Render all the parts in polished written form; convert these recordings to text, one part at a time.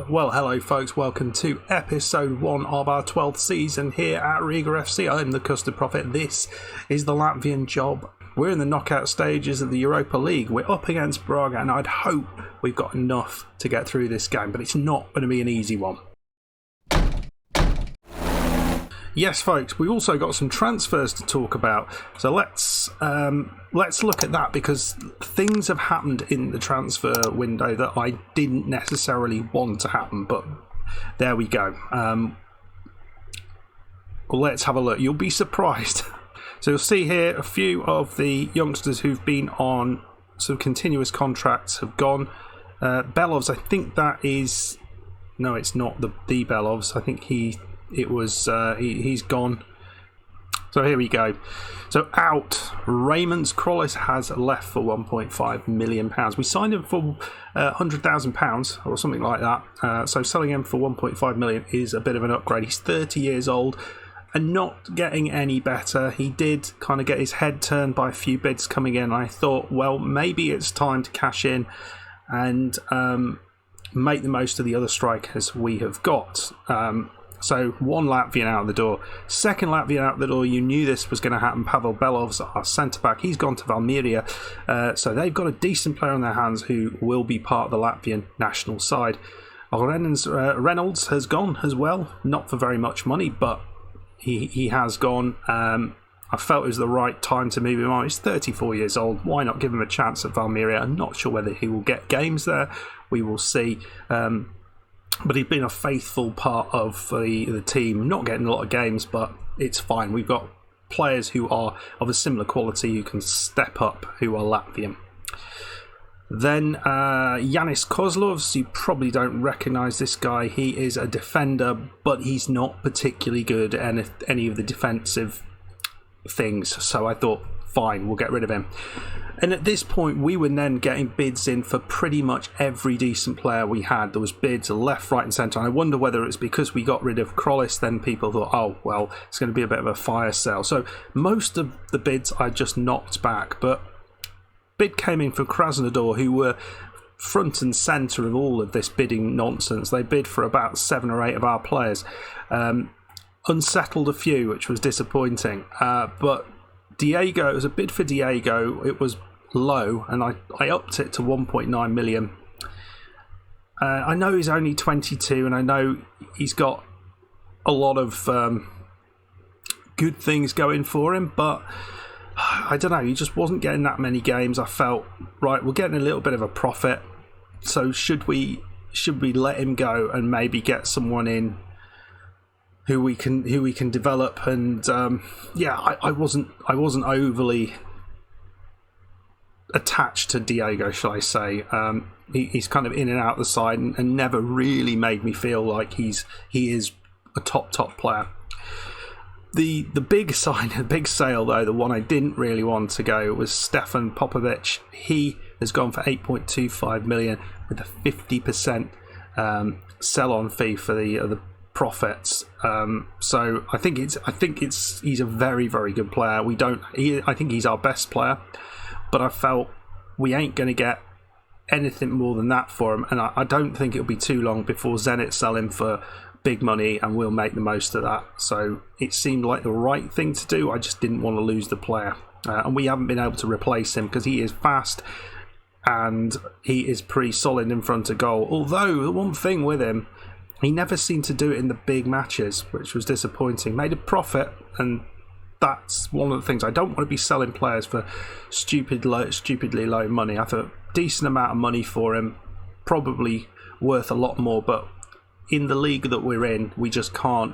Well, hello folks, welcome to episode 1 of our 12th season here at Riga FC. I'm the Custard Prophet. This is the Latvian job. We're in the knockout stages of the Europa League. We're up against Braga, and I'd hope we've got enough to get through this game, but it's not going to be an easy one. Yes, folks, we also got some transfers to talk about, so let's look at that, because things have happened in the transfer window that I didn't necessarily want to happen, but there we go. Let's have a look. You'll be surprised. So you'll see here a few of the youngsters who've been on some continuous contracts have gone. Belovs, I think that is... No, it's not the Belovs. I think he's gone. So here we go. So out, Raymond Krollis has left for £1.5 million. We signed him for £100,000 or something like that. So selling him for £1.5 million is a bit of an upgrade. He's 30 years old and not getting any better. He did kind of get his head turned by a few bids coming in. I thought, well, maybe it's time to cash in and make the most of the other strikers we have got. So one Latvian out the door. Second Latvian out the door, you knew this was going to happen. Pavel Belovs, our centre-back, he's gone to Valmiera. So they've got a decent player on their hands who will be part of the Latvian national side. Reynolds has gone as well. Not for very much money, but he has gone. I felt it was the right time to move him on. He's 34 years old. Why not give him a chance at Valmiera? I'm not sure whether he will get games there. We will see. But he's been a faithful part of the team. Not getting a lot of games, but it's fine. We've got players who are of a similar quality who can step up, who are Latvian. Then Yanis Kozlovs, you probably don't recognise this guy. He is a defender, but he's not particularly good at any of the defensive things. So I thought, fine, we'll get rid of him. And at this point, we were then getting bids in for pretty much every decent player we had. There was bids left, right and centre. And I wonder whether it's because we got rid of Krollis, then people thought, oh, well, it's going to be a bit of a fire sale. So most of the bids I just knocked back. But bid came in for Krasnodar, who were front and centre of all of this bidding nonsense. They bid for about 7 or 8 of our players. Unsettled a few, which was disappointing. But Diego, it was a bid for Diego. It was low, and I upped it to 1.9 million. I know he's only 22, and I know he's got a lot of good things going for him, but I don't know, he just wasn't getting that many games. I felt, right, we're getting a little bit of a profit, so should we let him go and maybe get someone in who we can develop? And I wasn't overly attached to Diego, shall I say. He's kind of in and out the side and never really made me feel like he is a top player. The big sale though, the one I didn't really want to go, was Stefan Popovic. He has gone for 8.25 million with a 50% sell-on fee for the profits. So I think he's a very, very good player. I think he's our best player, but I felt we ain't going to get anything more than that for him, and I don't think it'll be too long before Zenit sell him for big money, and we'll make the most of that. So it seemed like the right thing to do. I just didn't want to lose the player, and we haven't been able to replace him because he is fast and he is pretty solid in front of goal. Although the one thing with him, he never seemed to do it in the big matches, which was disappointing. Made a profit, and that's one of the things. I don't want to be selling players for stupidly low money. I thought decent amount of money for him, probably worth a lot more, but in the league that we're in, we just can't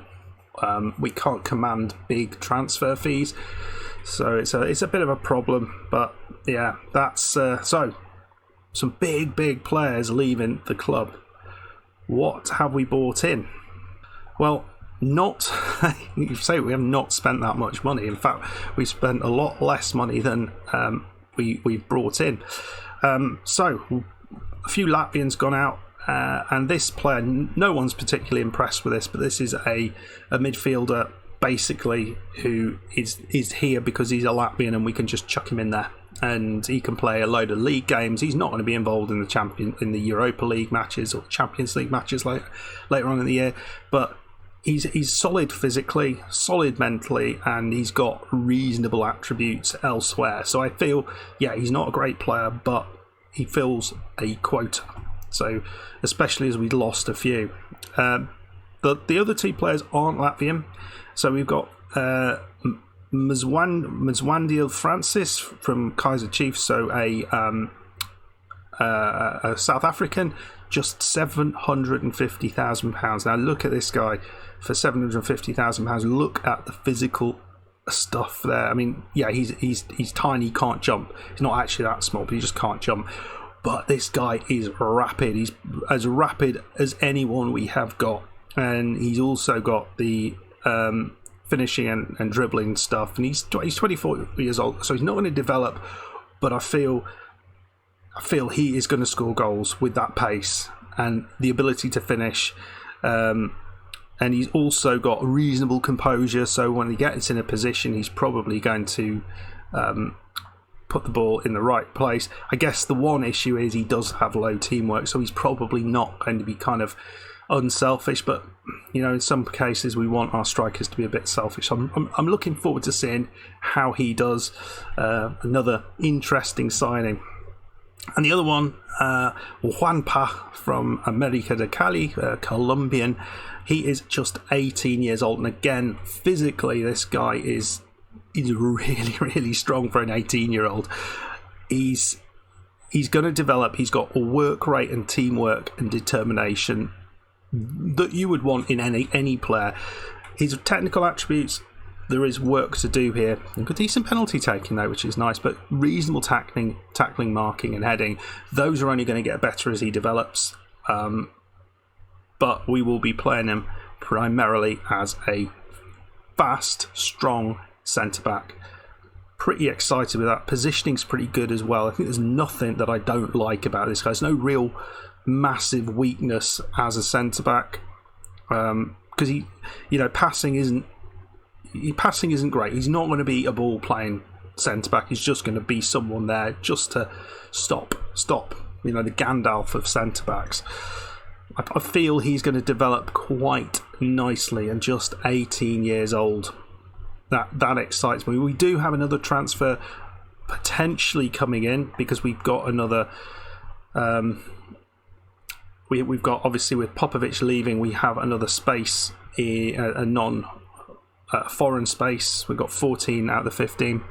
command big transfer fees. So it's a bit of a problem. But yeah, that's so some big players leaving the club. What have we bought in? Well, you say we have not spent that much money. In fact, we spent a lot less money than we've brought in. So a few Latvians gone out, and this player, no one's particularly impressed with this, but this is a midfielder basically who is here because he's a Latvian and we can just chuck him in there. and he can play a load of league games. He's not going to be involved in the Europa League matches or Champions League matches later on in the year, but he's solid physically, solid mentally, and he's got reasonable attributes elsewhere. So I feel, he's not a great player, but he fills a quota. So especially as we'd lost a few. The other two players aren't Latvian. So we've got Mzwandil Francis from Kaiser Chiefs, so a South African, just £750,000. Now look at this guy for £750,000. Look at the physical stuff there. I mean, he's tiny, he can't jump. He's not actually that small, but he just can't jump. But this guy is rapid. He's as rapid as anyone we have got, and he's also got the finishing and dribbling stuff. And he's 24 years old, so he's not going to develop. But I feel he is going to score goals with that pace and the ability to finish. And he's also got reasonable composure, so when he gets in a position, he's probably going to put the ball in the right place. I guess the one issue is he does have low teamwork, so he's probably not going to be kind of unselfish, but in some cases we want our strikers to be a bit selfish. I'm looking forward to seeing how he does. Another interesting signing. And the other one, Juanpa from America de Cali, Colombian. He is just 18 years old, and again, physically, this guy is really, really strong for an 18-year-old. He's going to develop. He's got a work rate and teamwork and determination that you would want in any player. His technical attributes, there is work to do here. A decent penalty taking though, which is nice, but reasonable tackling, marking and heading, those are only going to get better as he develops. But we will be playing him primarily as a fast, strong centre-back. Pretty excited with that. Positioning's pretty good as well. I think there's nothing that I don't like about this guy. There's no real massive weakness as a centre-back. Because passing isn't great. He's not going to be a ball-playing centre-back. He's just going to be someone there just to stop. The Gandalf of centre-backs. I feel he's going to develop quite nicely, and just 18 years old. That excites me. We do have another transfer potentially coming in, because we've got another. We've got, obviously, with Popovic leaving, we have another space, a non-foreign space. We've got 14 out of the 15.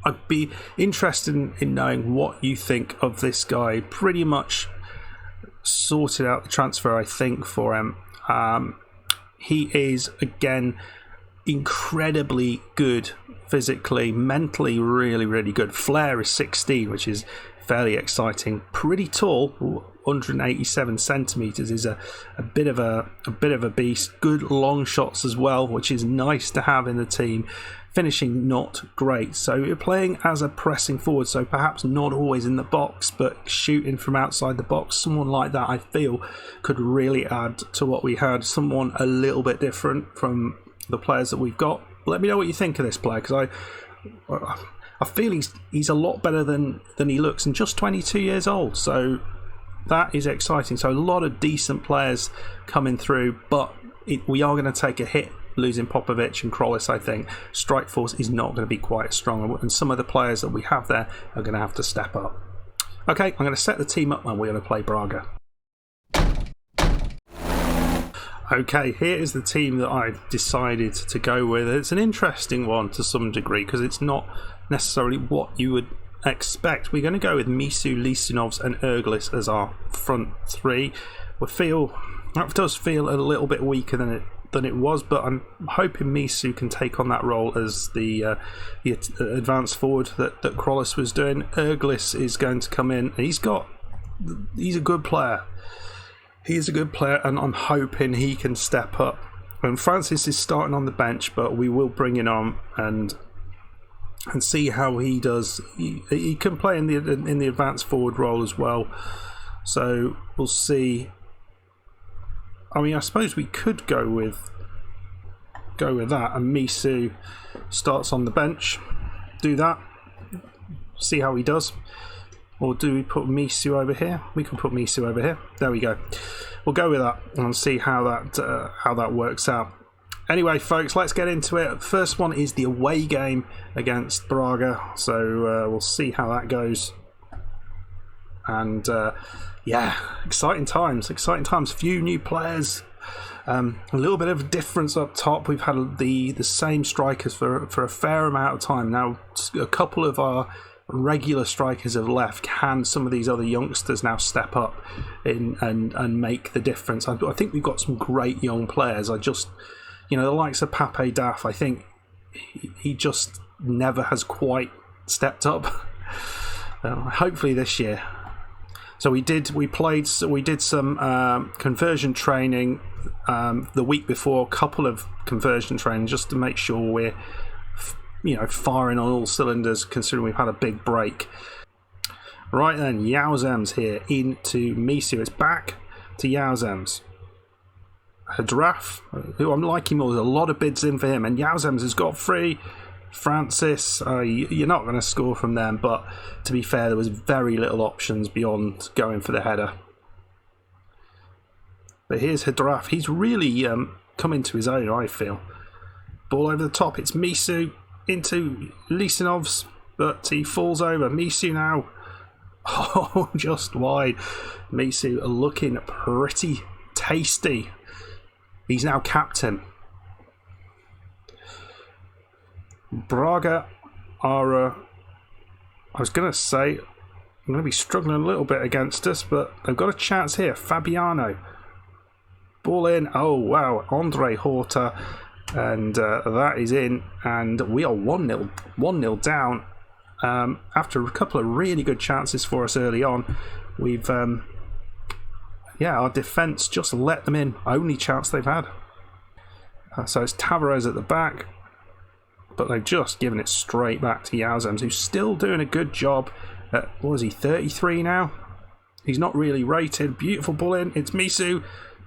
I'd be interested in knowing what you think of this guy. Pretty much sorted out the transfer, I think, for him. He is, again, incredibly good physically, mentally really, really good. Flair is 16, which is fairly exciting. Pretty tall, 187 centimeters, is a bit of a beast. Good long shots as well, which is nice to have in the team. Finishing not great, so you're playing as a pressing forward, so perhaps not always in the box, but shooting from outside the box. Someone like that, I feel, could really add to what we had. Someone a little bit different from the players that we've got. Let me know what you think of this player, because I feel he's a lot better than he looks, and just 22 years old, so that is exciting. So a lot of decent players coming through, but we are going to take a hit losing Popovic and Krollis. I think strike force is not going to be quite as strong, and some of the players that we have there are going to have to step up. Okay, I'm going to set the team up and we're going to play Braga. Okay, here is the team that I've decided to go with. It's an interesting one to some degree, because it's not necessarily what you would expect. We're going to go with Misu, Lisanovs and Erglis as our front three. That does feel a little bit weaker than it was, but I'm hoping Misu can take on that role as the advanced forward that Krollis was doing. Erglis is going to come in. He's a good player. He's a good player, and I'm hoping he can step up. And Francis is starting on the bench, but we will bring him on and see how he does. He can play in the advanced forward role as well, so we'll see. I mean, I suppose we could go with that, and Misu starts on the bench. Do that. see how he does. Or do we put Misu over here? We can put Misu over here. There we go. We'll go with that and see how that works out. Anyway, folks, let's get into it. First one is the away game against Braga. So we'll see how that goes. And yeah, exciting times. Few new players. A little bit of difference up top. We've had the same strikers for a fair amount of time now. A couple of our regular strikers have left. Can some of these other youngsters now step up in and make the difference? I think we've got some great young players. The likes of Pape Daff, I think he just never has quite stepped up. Hopefully this year. So we did some conversion training the week before, a couple of conversion training just to make sure we're firing on all cylinders, considering we've had a big break. Right then, Yauzem's here into Misu. It's back to Yauzem's. Hadraf, who I'm liking more. There's a lot of bids in for him, and Yauzem's has got free. Francis, you're not going to score from them, but to be fair, there was very little options beyond going for the header. But here's Hadraf. He's really come into his own, I feel. Ball over the top. It's Misu into Lisanov's, but he falls over. Misu now. Oh, just wide. Misu looking pretty tasty. He's now captain. Braga are, I was going to say, I'm going to be struggling a little bit against us, but they've got a chance here. Fabiano. Ball in. Oh, wow. Andre Horta. And that is in. And we are 1-0 down. After a couple of really good chances for us early on, we've... our defence just let them in. Only chance they've had. So it's Tavares at the back. But they've just given it straight back to Yauzem's, who's still doing a good job at, what is he, 33 now? He's not really rated. Beautiful ball in. It's Misu.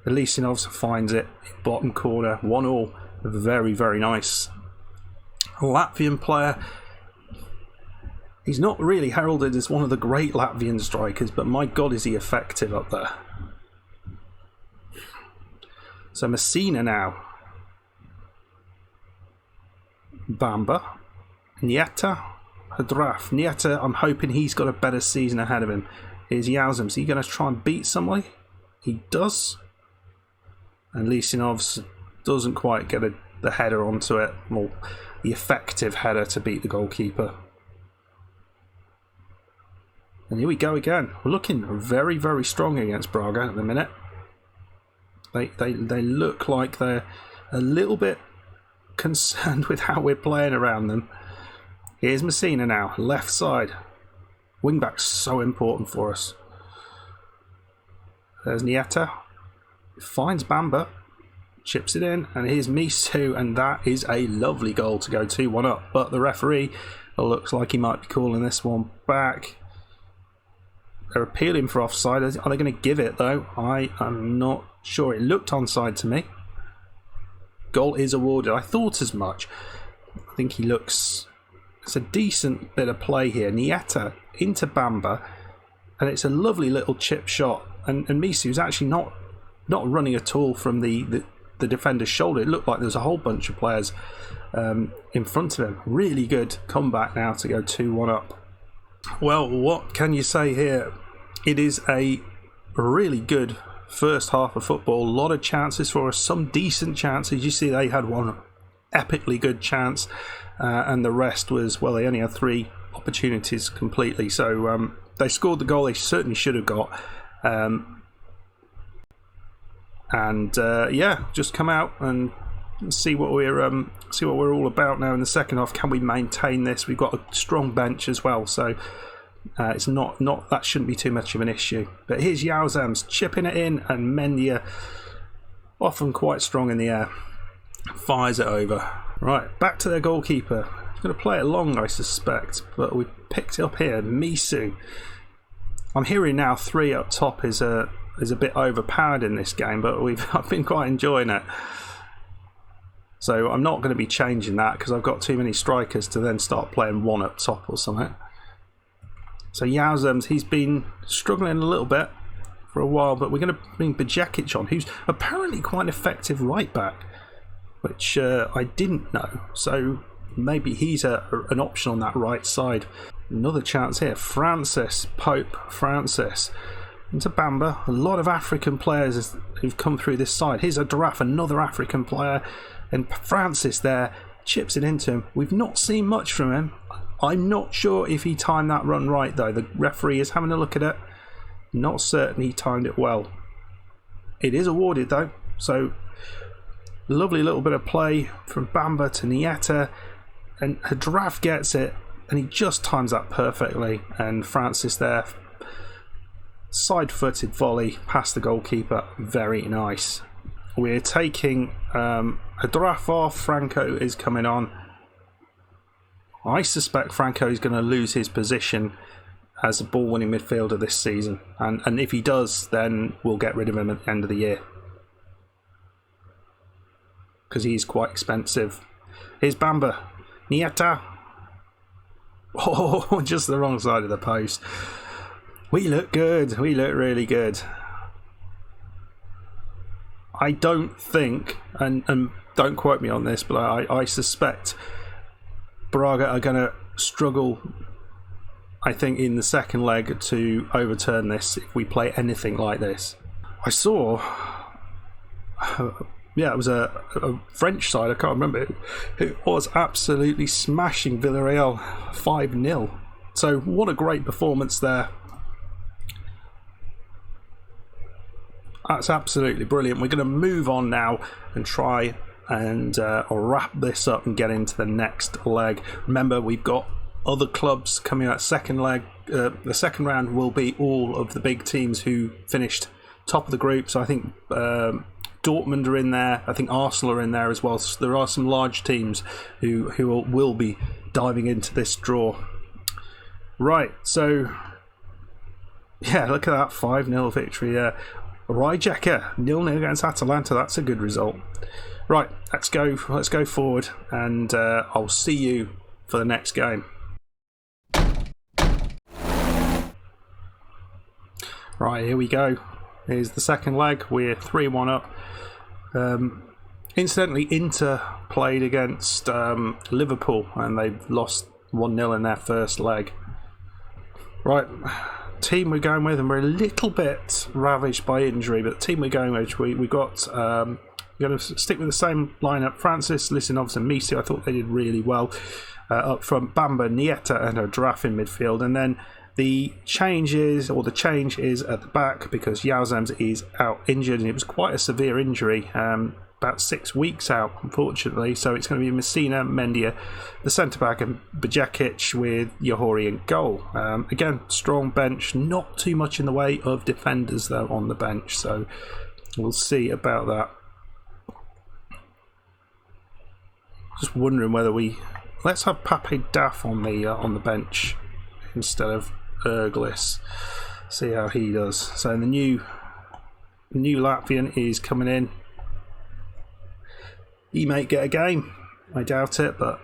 Elisinov finds it. Bottom corner. 1-1. Very, very nice. Latvian player. He's not really heralded as one of the great Latvian strikers, but my God, is he effective up there. So Messina now. Bamba. Nieta. Hadraf. Nieta, I'm hoping he's got a better season ahead of him. Here's Yauzem. Is he going to try and beat somebody? He does. And Lisanovs doesn't quite get the header onto it. Well, the effective header to beat the goalkeeper. And here we go again. We're looking very, very strong against Braga at the minute. They look like they're a little bit concerned with how we're playing around them. Here's Messina now, left side. Wingback's so important for us. There's Nieta. Finds Bamba. Chips it in. And here's Misu. And that is a lovely goal to go 2-1 up. But the referee looks like he might be calling this one back. They're appealing for offside. Are they going to give it, though? I am not sure. It looked onside to me. Goal is awarded. I thought as much. I think he looks... It's a decent bit of play here. Nieta into Bamba. And it's a lovely little chip shot. And Misu's actually not running at all from the defender's shoulder. It looked like there was a whole bunch of players in front of him. Really good comeback now to go 2-1 up. Well, what can you say here? It is a really good first half of football. A lot of chances for us, some decent chances. You see they had one epically good chance, and the rest was, well, they only had 3 opportunities completely. So they scored the goal they certainly should have got. Just come out and see what we're all about now in the second half. Can we maintain this? We've got a strong bench as well, so it's not that shouldn't be too much of an issue. But here's Yauzem's chipping it in, and Mendia, often quite strong in the air, fires it over. Right, back to their goalkeeper. He's going to play it long, I suspect, but we picked it up here. Misu. I'm hearing now 3 up top is a bit overpowered in this game, but I've been quite enjoying it. So I'm not going to be changing that because I've got too many strikers to then start playing 1 up top or something. So Yazems, he's been struggling a little bit for a while, but we're going to bring Bajekic on, who's apparently quite an effective right back, which I didn't know. So maybe he's an option on that right side. Another chance here. Pope Francis into Bamba. A lot of African players who've come through this side. Here's a Giraffe, another African player, and Francis there chips it into him. We've not seen much from him. I'm not sure if he timed that run right though. The referee is having a look at it. Not certain he timed it well. It is awarded though, so lovely little bit of play from Bamba to Nieta, and Hadraf gets it, and he just times that perfectly, and Francis there, side-footed volley past the goalkeeper, very nice. We're taking Hadraf off, Franco is coming on. I suspect Franco is going to lose his position as a ball-winning midfielder this season, and if he does, then we'll get rid of him at the end of the year, because he's quite expensive. Here's Bamba. Nieta. Oh, just the wrong side of the post. We look good. We look really good. I don't think, and don't quote me on this, but I suspect Braga are going to struggle, I think, in the second leg to overturn this if we play anything like this. I saw... it was a French side, I can't remember, who was absolutely smashing Villarreal 5-0. So what a great performance there. That's absolutely brilliant. We're going to move on now and try and wrap this up and get into the next leg. Remember, we've got other clubs coming out second leg. The second round will be all of the big teams who finished top of the group. So I think... Dortmund are in there. I think Arsenal are in there as well. So there are some large teams who will be diving into this draw. Right, so yeah, look at that 5-0 victory. Rijeka 0-0 against Atalanta. That's a good result. Right, let's go forward, and I'll see you for the next game. Right, here we go. Here's the second leg. We're 3-1 up. Incidentally, Inter played against Liverpool, and they've lost 1-0 in their first leg. Right, team we're going with, and we're a little bit ravaged by injury, but the team we're going with, we've got... we're going to stick with the same lineup. Francis, Lissinovs and Misi, I thought they did really well. Up front, Bamba, Nieta and Hadraf in midfield, and then the change is at the back because Yazems is out injured, and it was quite a severe injury, about 6 weeks out, unfortunately. So it's going to be Messina, Mendia, the centre-back, and Bajekic with Johori in goal. Again, strong bench, not too much in the way of defenders, though, on the bench. So we'll see about that. Just wondering whether let's have Pape Daf on the bench instead of Erglis. See how he does. So the new Latvian is coming in. He may get a game. I doubt it, but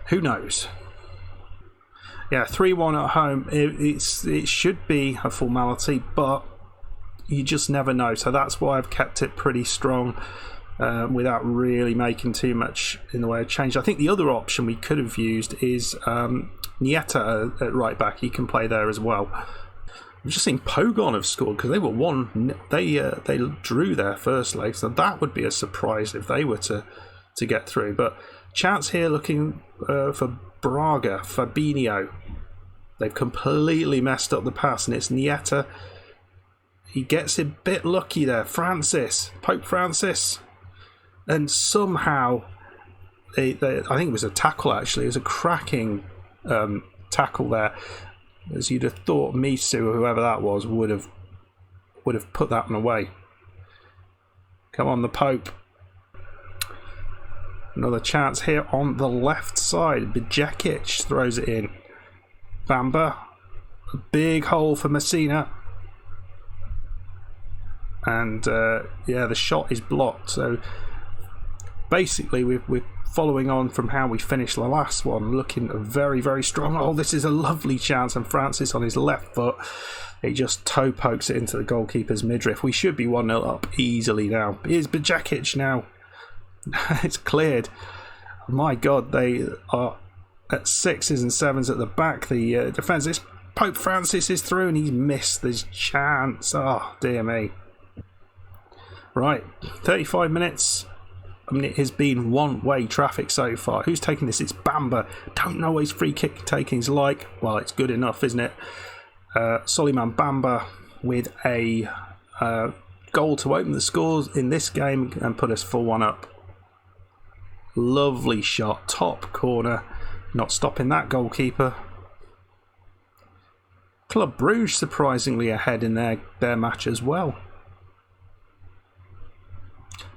who knows? Yeah, 3-1 at home. It should be a formality, but you just never know. So that's why I've kept it pretty strong. Without really making too much in the way of change. I think the other option we could have used is Nieta at right back. He can play there as well. I've just seen Pogon have scored because they were they drew their first leg, so that would be a surprise if they were to get through. But chance here looking for Braga, Fabinho. They've completely messed up the pass, and it's Nieta. He gets a bit lucky there. Pope Francis. And somehow, I think it was a tackle actually. It was a cracking tackle there. As you'd have thought, Misu or whoever that was would have put that one away. Come on, the Pope. Another chance here on the left side. Bajekic throws it in. Bamba, a big hole for Messina. And the shot is blocked. So basically, we're following on from how we finished the last one, looking very, very strong. Oh, this is a lovely chance, and Francis on his left foot, he just toe pokes it into the goalkeeper's midriff. We should be 1-0 up easily now. Here's Bajakic now. It's cleared. My God, they are at 6s and 7s at the back. The defence. This Pope Francis is through, and he's missed his chance. Oh, dear me. Right, 35 minutes. I mean, it has been one-way traffic so far. Who's taking this? It's Bamba. Don't know what his free kick taking's like. Well, it's good enough, isn't it? Soliman Bamba with a goal to open the scores in this game and put us 4-1 up. Lovely shot, top corner. Not stopping that goalkeeper. Club Brugge surprisingly ahead in their match as well.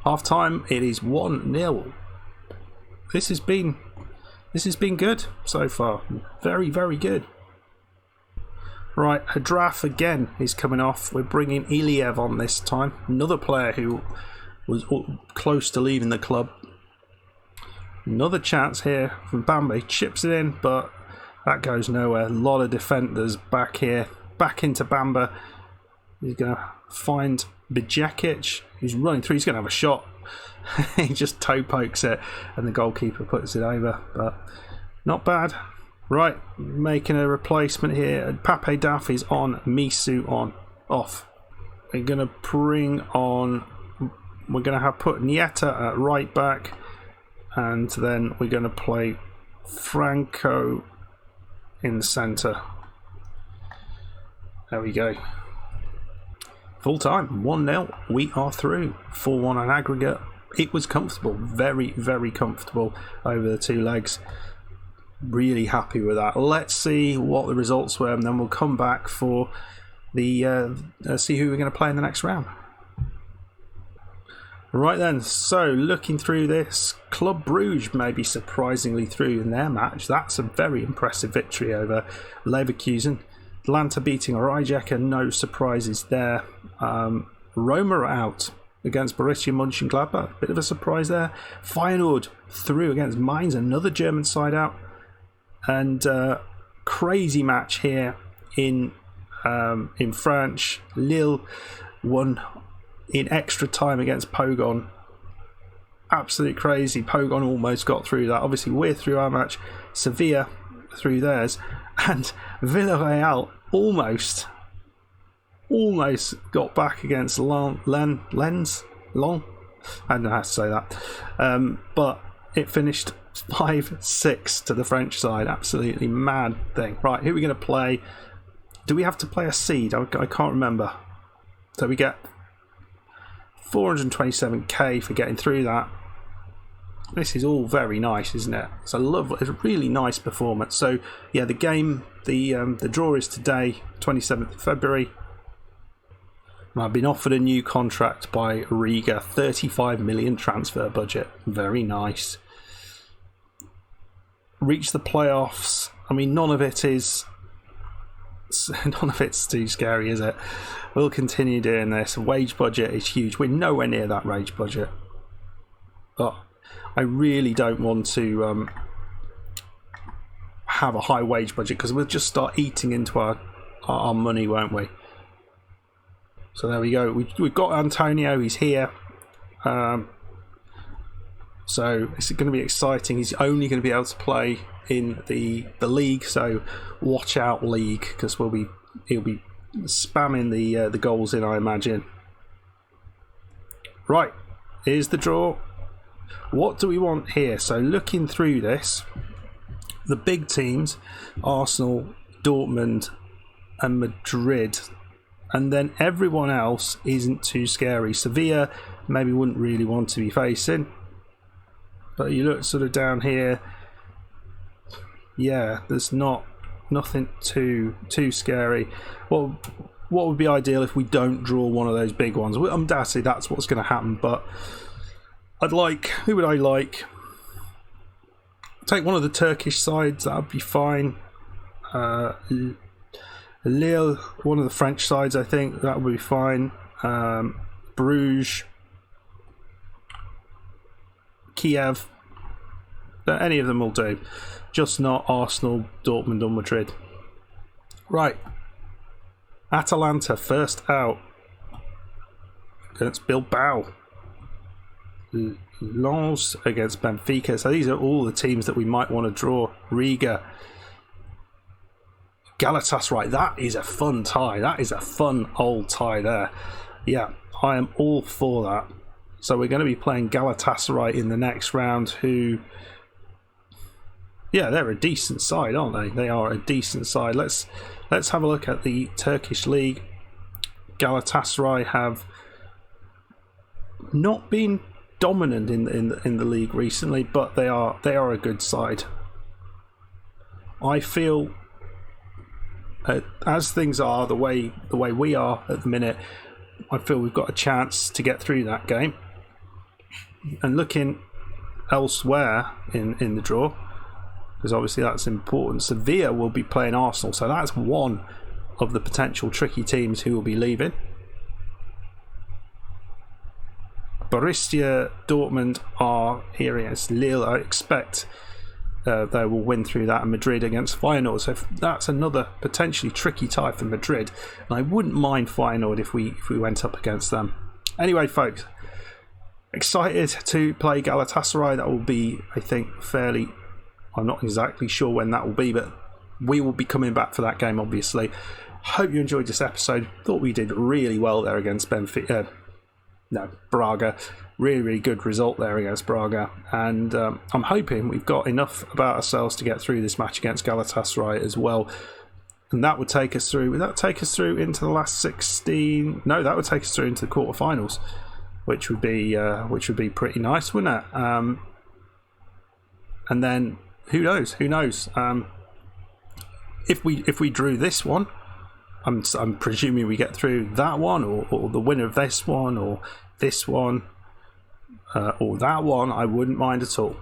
Half time, it is 1-0. This has been good so far. Very, very good. Right, Hadraf again is coming off. We're bringing Iliev on this time. Another player who was close to leaving the club. Another chance here from Bamba. He chips it in, but that goes nowhere. A lot of defenders back here. Back into Bamba. He's going to find Bajakic. He's running through. He's going to have a shot. He just toe pokes it, and the goalkeeper puts it over. But not bad. Right, making a replacement here. Pape Duff is on, Misu on, off. We're going to bring on, we're going to have put Nieta at right back, and then we're going to play Franco in the centre. There we go. Full time, 1-0. We are through. 4-1 on aggregate. It was comfortable, very, very comfortable over the two legs. Really happy with that. Let's see what the results were, and then we'll come back for the see who we're going to play in the next round. Right then, so looking through this, Club Brugge may be surprisingly through in their match. That's a very impressive victory over Leverkusen. Atlanta beating Rijeka, no surprises there. Roma are out against Borussia Mönchengladbach, bit of a surprise there. Feyenoord through against Mainz, another German side out. And crazy match here in France. Lille won in extra time against Pogon. Absolutely crazy. Pogon almost got through that. Obviously, we're through our match. Sevilla through theirs. And Villarreal almost got back against Lens. I don't know how to say that. But it finished 5-6 to the French side. Absolutely mad thing. Right, who are we going to play? Do we have to play a seed? I can't remember. So we get 427k for getting through that. This is all very nice, isn't it? It's a really nice performance. So yeah, the game, the draw is today, 27th of February. I've been offered a new contract by Riga, 35 million transfer budget. Very nice. Reach the playoffs. I mean, none of it's too scary, is it? We'll continue doing this. Wage budget is huge. We're nowhere near that wage budget. But I really don't want to have a high wage budget, because we'll just start eating into our money, won't we? So there we go. We've got Antonio. He's here. So it's going to be exciting. He's only going to be able to play in the league. So watch out, league, because he'll be spamming the goals in, I imagine. Right, here's the draw. What do we want here? So looking through this, the big teams, Arsenal, Dortmund and Madrid, and then everyone else isn't too scary. Sevilla maybe wouldn't really want to be facing, but you look sort of down here, yeah, there's nothing too scary. What would be ideal if we don't draw one of those big ones? Undoubtedly that's what's going to happen, but who would I like? Take one of the Turkish sides, that would be fine. Lille, one of the French sides, I think that would be fine. Bruges, Kiev, Any of them will do. Just not Arsenal, Dortmund or Madrid. Right. Atalanta first out against Bilbao. Lens against Benfica. So these are all the teams that we might want to draw. Riga. Galatasaray. That is a fun tie. That is a fun old tie there. Yeah, I am all for that. So we're going to be playing Galatasaray in the next round, who... yeah, they're a decent side, aren't they? They are a decent side. Let's have a look at the Turkish league. Galatasaray have not been dominant in the league recently, but they are a good side. I feel, as things are the way we are at the minute, I feel we've got a chance to get through that game. And looking elsewhere in the draw, because obviously that's important, Sevilla will be playing Arsenal, so that's one of the potential tricky teams who will be leaving. Borussia Dortmund are here against Lille. I expect they will win through that, and Madrid against Feyenoord. So that's another potentially tricky tie for Madrid, and I wouldn't mind Feyenoord if we went up against them. Anyway, folks, excited to play Galatasaray. That will be, I think, fairly... I'm not exactly sure when that will be, but we will be coming back for that game, obviously. Hope you enjoyed this episode. Thought we did really well there against Braga. Really, really good result there against Braga. And I'm hoping we've got enough about ourselves to get through this match against Galatasaray as well. And that would take us through... would that take us through into the last 16? No, that would take us through into the quarterfinals, which would be pretty nice, wouldn't it? And then... Who knows? If we drew this one, I'm presuming we get through that one, or the winner of this one, or this one, or that one. I wouldn't mind at all.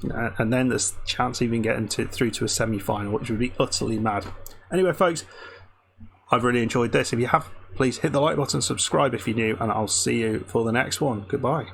And then there's a chance of even getting through to a semi-final, which would be utterly mad. Anyway, folks, I've really enjoyed this. If you have, please hit the like button, subscribe if you're new, and I'll see you for the next one. Goodbye.